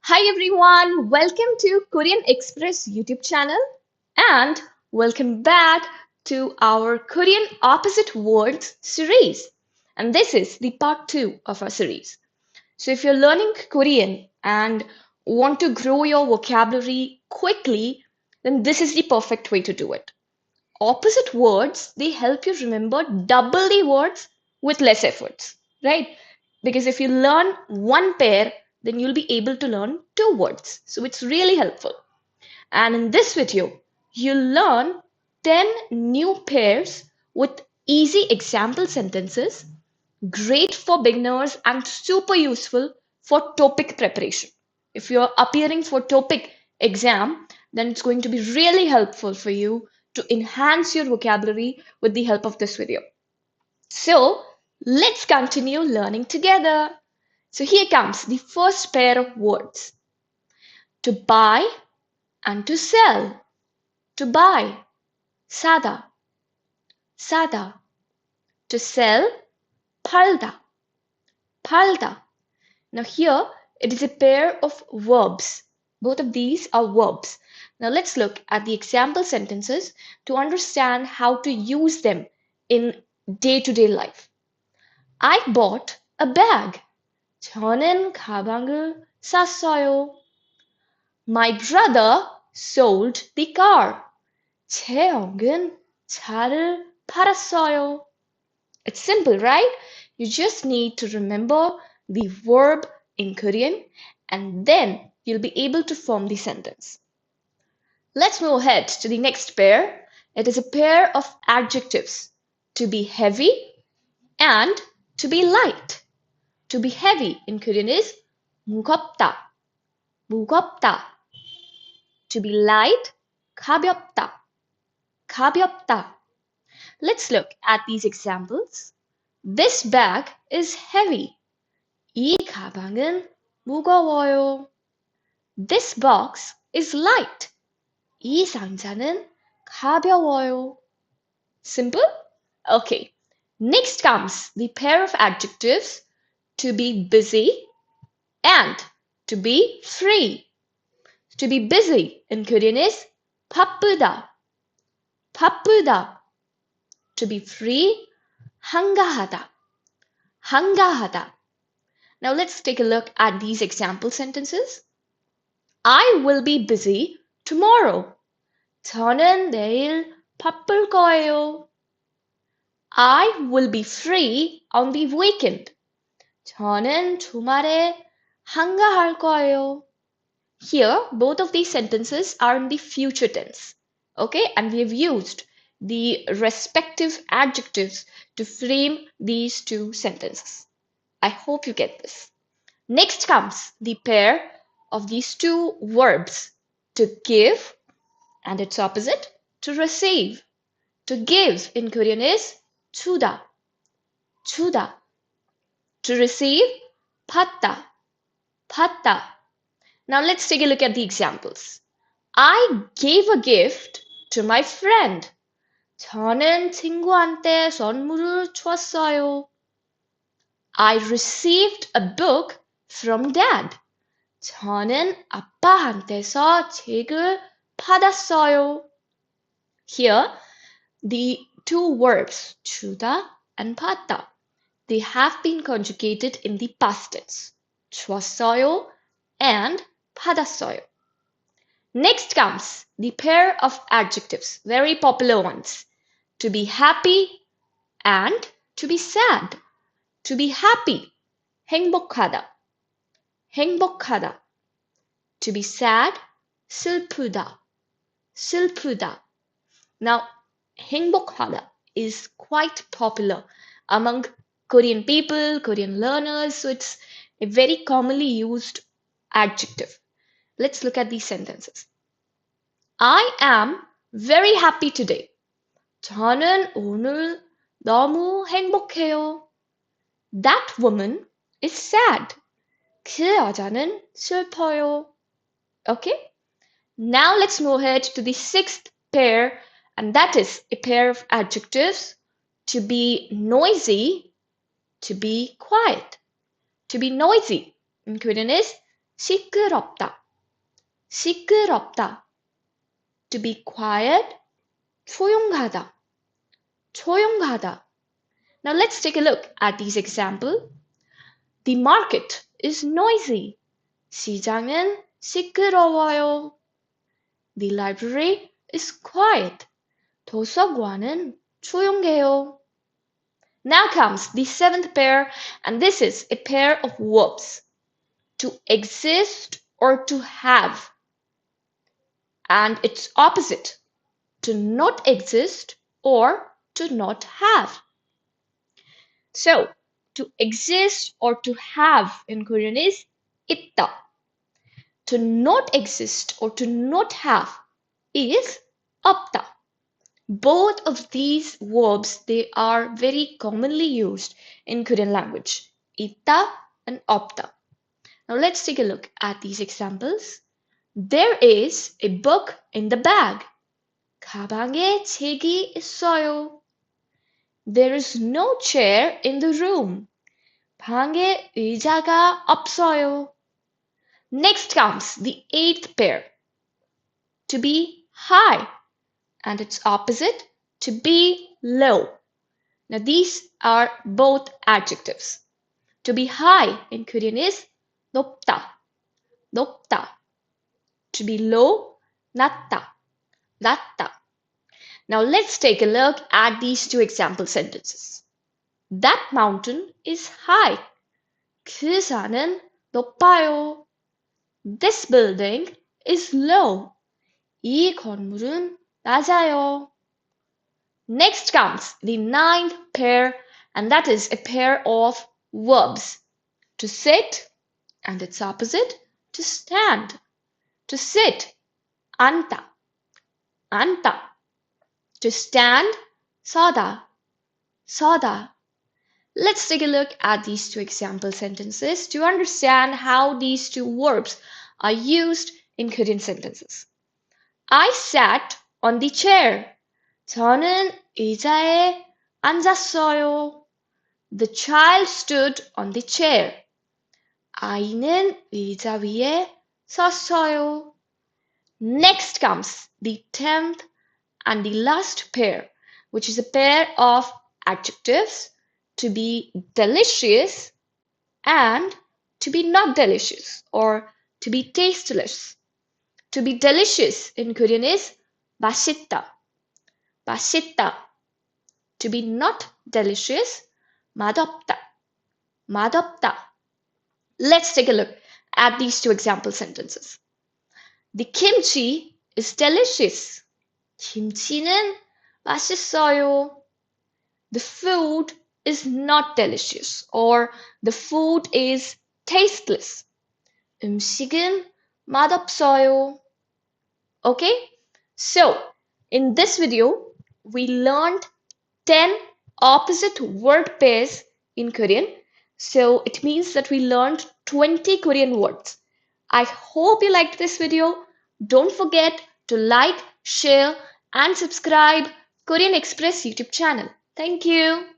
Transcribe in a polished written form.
Hi everyone, welcome to Korean Express YouTube channel and welcome back to our Korean opposite words series. And this is the part 2 of our series. So if you're learning Korean and want to grow your vocabulary quickly, then this is the perfect way to do it. Opposite words, they help you remember double the words with less efforts, right? Because if you learn one pair, then you'll be able to learn two words. So it's really helpful. And in this video, you'll learn 10 new pairs with easy example sentences, great for beginners and super useful for topic preparation. If you're appearing for topic exam, then it's going to be really helpful for you to enhance your vocabulary with the help of this video. So let's continue learning together. So here comes the first pair of words. To buy and to sell. To buy, 사다, 사다. To sell, 팔다, 팔다. Now here it is a pair of verbs. Both of these are verbs. Now let's look at the example sentences to understand how to use them in day-to-day life. I bought a bag. 저는 가방을 샀어요. My brother sold the car. 제 형은 차를 팔았어요. It's simple, right? You just need to remember the verb in Korean and then you'll be able to form the sentence. Let's move ahead to the next pair. It is a pair of adjectives. To be heavy and to be light. To be heavy in Korean is 무겁다, 무겁다. To be light, 가볍다, 가볍다. Let's look at these examples. This bag is heavy. 이 가방은 무거워요. This box is light. 이 상자는 가벼워요. Simple? Okay. Next comes the pair of adjectives to be busy and to be free. To be busy in Korean is 바쁘다, 바쁘다. To be free, 한가하다, 한가하다. Now let's take a look at these example sentences. I will be busy tomorrow. 저는 내일 바쁠 거예요. I will be free on the weekend. 저는 주말에 한가할 거예요. Here, both of these sentences are in the future tense. Okay, and we have used the respective adjectives to frame these two sentences. I hope you get this. Next comes the pair of these two verbs, to give and its opposite, to receive. To give in Korean is 주다, 주다. To receive, 받다, 받다. Now let's take a look at the examples. I gave a gift to my friend. 저는 친구한테 선물을 줬어요. I received a book from dad. 저는 아빠한테서 책을 받았어요. Here, the two verbs 주다 and 받다, they have been conjugated in the past tense. 줬어요 and 받았어요. Next comes the pair of adjectives, very popular ones. To be happy and to be sad. To be happy, 행복하다, 행복하다. To be sad, 슬프다, 슬프다. Now, 행복하다 is quite popular among Korean people, Korean learners, so it's a very commonly used adjective. Let's look at these sentences. I am very happy today. 저는 오늘 너무 행복해요. That woman is sad. 그 여자는 슬퍼요. Okay? Now let's move ahead to the sixth pair, and that is a pair of adjectives. To be noisy, to be quiet. To be noisy in Korean is 시끄럽다, 시끄럽다. To be quiet, 조용하다, 조용하다. Now let's take a look at these examples. The market is noisy. 시장은 시끄러워요. The library is quiet. 도서관은 조용해요. Now comes the seventh pair, and this is a pair of verbs. To exist or to have. And its opposite. To not exist or to not have. So, to exist or to have in Korean is 있다. To not exist or to not have is 없다. Both of these verbs, they are very commonly used in Korean language. 있다 and 없다. Now let's take a look at these examples. There is a book in the bag. 가방에 책이 있어요. There is no chair in the room. 방에 의자가 없어요. Next comes the eighth pair. To be high and its opposite to be low. Now these are both adjectives. To be high in Korean is 높다, 높다. To be low, 낮다, 낮다. Now let's take a look at these two example sentences. That mountain is high. 그 산은 높아요. This building is low. 이 건물은 낮아요. Next comes the ninth pair, and that is a pair of verbs. To sit and its opposite, to stand. To sit, 앉다, 앉다. To stand, 서다, 서다. Let's take a look at these two example sentences to understand how these two verbs are used in Korean sentences. I sat on the chair. 저는 의자에 앉았어요. The child stood on the chair. 아이는 의자 위에 섰어요. Next comes the 10th and the last pair, which is a pair of adjectives. To be delicious and to be not delicious or to be tasteless. To be delicious in Korean is 맛있다, 맛있다. To be not delicious, 맛없다, 맛없다. Let's take a look at these two example sentences. The kimchi is delicious. 김치는 맛있어요. The food is not delicious or the food is tasteless. 음식은 맛없어요. Okay? So, in this video, we learned 10 opposite word pairs in Korean. So, it means that we learned 20 Korean words. I hope you liked this video. Don't forget to like, share, and subscribe Korean Express YouTube channel. Thank you.